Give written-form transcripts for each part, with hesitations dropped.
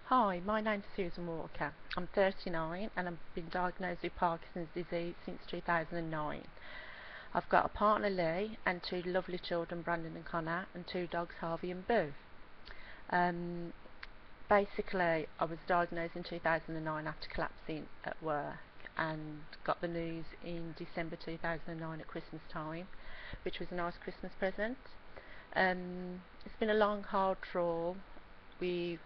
Hi, my name's Susan Walker. I'm 39 and I've been diagnosed with Parkinson's disease since 2009. I've got a partner, Lee, and two lovely children, Brandon and Connor, and two dogs, Harvey and Boo. Um, Basically, I was diagnosed in 2009 after collapsing at work and got the news in December 2009 at Christmas time, which was a nice Christmas present. It's been a long, hard crawl. We've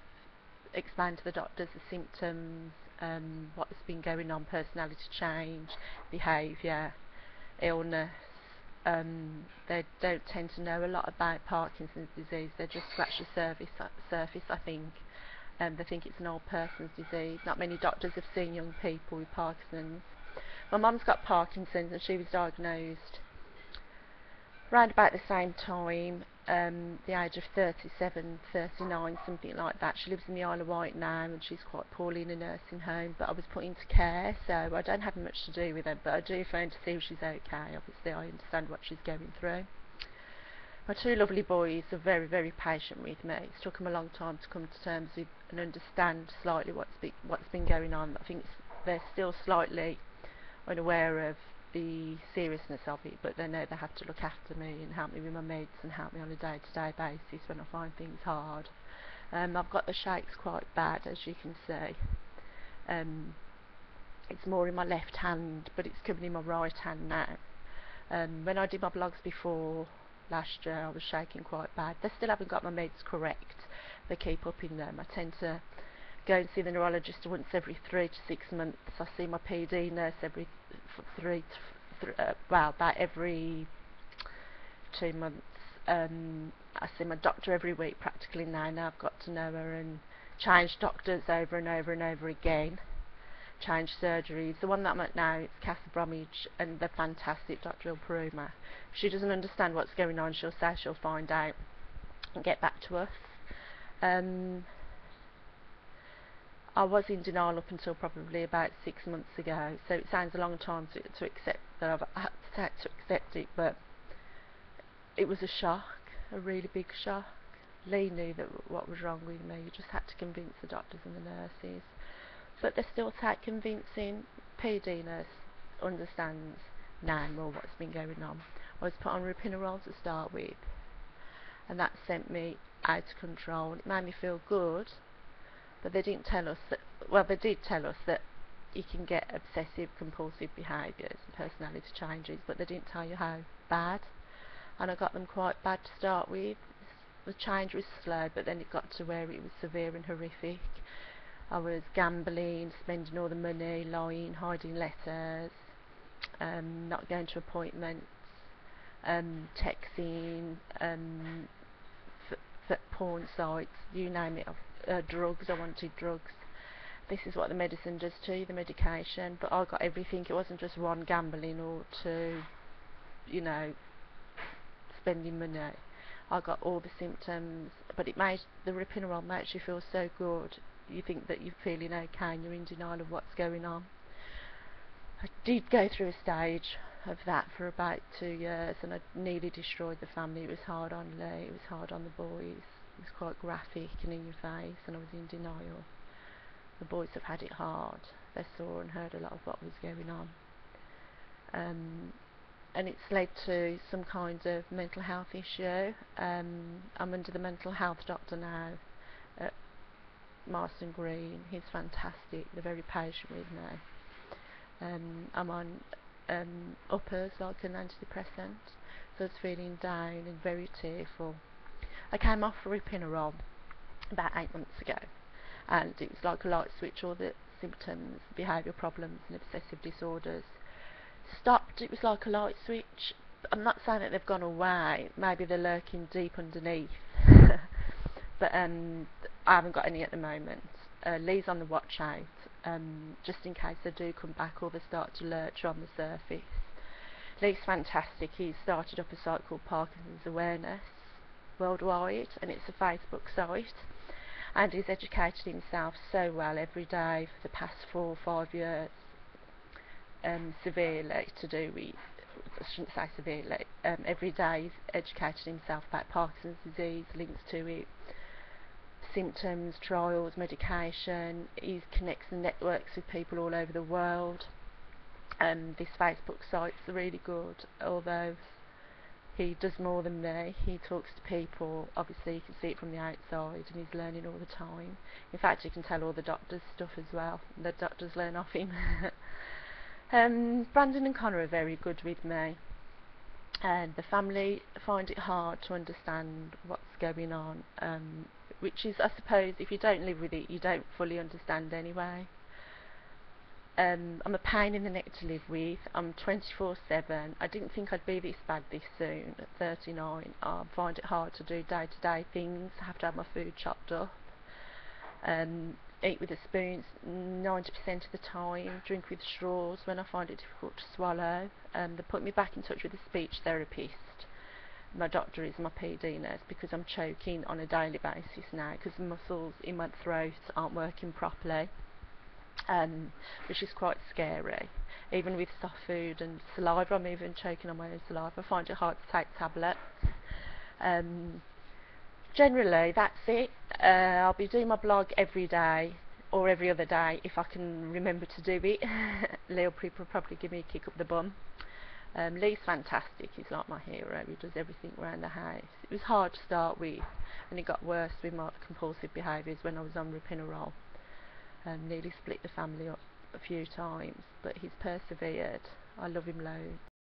explain to the doctors the symptoms, what's been going on, personality change, behaviour, illness. They don't tend to know a lot about Parkinson's disease. They just scratch the surface, I think. They think it's an old person's disease. Not many doctors have seen young people with Parkinson's. My mum's got Parkinson's and she was diagnosed around about the same time, the age of 37, 39, something like that. She lives in the Isle of Wight now and she's quite poorly in a nursing home, but I was put into care, so I don't have much to do with her, but I do phone to see if she's okay. Obviously I understand what she's going through. My two lovely boys are very, very patient with me. It's took them a long time to come to terms with and understand slightly what's been going on. I think they're still slightly unaware of the seriousness of it, but they know they have to look after me and help me with my meds and help me on a day-to-day basis when I find things hard. I've got the shakes quite bad, as you can see. It's more in my left hand, but it's coming in my right hand now. When I did my blogs before last year, I was shaking quite bad. They still haven't got my meds correct. They keep upping them. I tend to go and see the neurologist once every 3 to 6 months. I see my PD nurse about every 2 months. I see my doctor every week practically now. Now I've got to know her and change doctors over and over and over again. Change surgeries. The one that I'm at now is Casa Bromwich, and they're fantastic, Dr. Ilperuma. If she doesn't understand what's going on, she'll say she'll find out and get back to us. I was in denial up until probably about 6 months ago, so it sounds a long time to accept that I've had to accept it, but it was a shock, a really big shock. Lee knew that what was wrong with me. You just had to convince the doctors and the nurses, but they still take convincing. PD nurse understands now more what's been going on. I was put on ropinirole to start with, and that sent me out of control. It made me feel good, but they didn't tell us that, well, they did tell us that you can get obsessive compulsive behaviours and personality changes, but they didn't tell you how bad, and I got them quite bad to start with. The change was slow, but then it got to where it was severe and horrific. I was gambling, spending all the money, lying, hiding letters, not going to appointments, texting, porn sites, you name it. Drugs, I wanted drugs. This is what the medicine does to you, the medication, but I got everything. It wasn't just one, gambling, or two, spending money. I got all the symptoms, but the ropinirole makes you feel so good. You think that you're feeling okay and you're in denial of what's going on. I did go through a stage of that for about 2 years, and I nearly destroyed the family. It was hard on Lee, it was hard on the boys. It was quite graphic and in your face, and I was in denial. The boys have had it hard. They saw and heard a lot of what was going on. And it's led to some kind of mental health issue. I'm under the mental health doctor now at Marston Green. He's fantastic. They're very patient with me. I'm on uppers, like an antidepressant, so I was feeling down and very tearful. I came off ropinirole about 8 months ago, and it was like a light switch. All the symptoms, behavioural problems and obsessive disorders stopped. It was like a light switch. I'm not saying that they've gone away. Maybe they're lurking deep underneath. But I haven't got any at the moment. Lee's on the watch out, just in case they do come back or they start to lurch on the surface. Lee's fantastic. He's started up a site called Parkinson's Awareness Worldwide, and it's a Facebook site, and he's educated himself so well every day for the past 4 or 5 years, severely to do with, I shouldn't say severely, every day he's educated himself about Parkinson's disease, links to it, symptoms, trials, medication. He connects and networks with people all over the world. This Facebook site's really good, although he does more than me. He talks to people. Obviously, you can see it from the outside, and he's learning all the time. In fact, you can tell all the doctors' stuff as well. The doctors learn off him. Brandon and Connor are very good with me, and the family find it hard to understand what's going on, which is, I suppose, if you don't live with it, you don't fully understand anyway. I'm a pain in the neck to live with. I'm 24/7. I didn't think I'd be this bad this soon at 39. I find it hard to do day-to-day things. I have to have my food chopped up. Eat with a spoon 90% of the time. Drink with straws when I find it difficult to swallow. They put me back in touch with a speech therapist. My doctor is my PD nurse because I'm choking on a daily basis now because the muscles in my throat aren't working properly. Which is quite scary. Even with soft food and saliva, I'm even choking on my own saliva. I find it hard to take tablets. Generally, that's it. I'll be doing my blog every day or every other day if I can remember to do it. Lee'll probably give me a kick up the bum. Lee's fantastic. He's like my hero. He does everything around the house. It was hard to start with, and it got worse with my compulsive behaviours when I was on Ropinirole. Nearly split the family up a few times, but he's persevered. I love him loads.